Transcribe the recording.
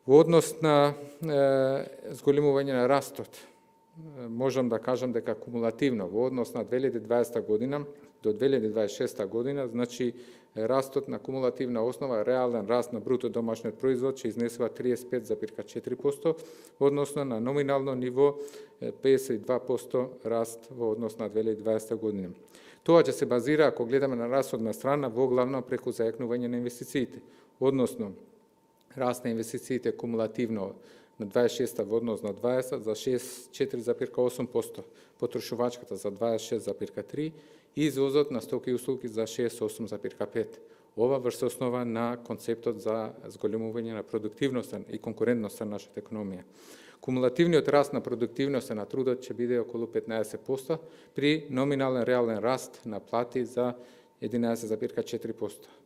Во однос на зголемување на растот, можам да кажам дека кумулативно во однос на 2020 година до 2026 година, значи растот на кумулативна основа, реален раст на бруто домашниот производ ќе изнесува 35,4%, односно на номинално ниво 52% раст во однос на 2020 година. Тоа ќе се базира, ако гледаме на расходна страна, во главно преку зајакнување на инвестициите, односно раст на инвестициите кумулативно на 26 во однос на 20 за 4,8%, потрошувачката за 26,3% и извозот на стоки и услуги за 68,5%. Ова врз основа на концептот за зголемување на продуктивноста и конкурентноста на нашата економија. Кумулативниот раст на продуктивноста на трудот ќе биде околу 15% при номинален реален раст на плати за 11,4%.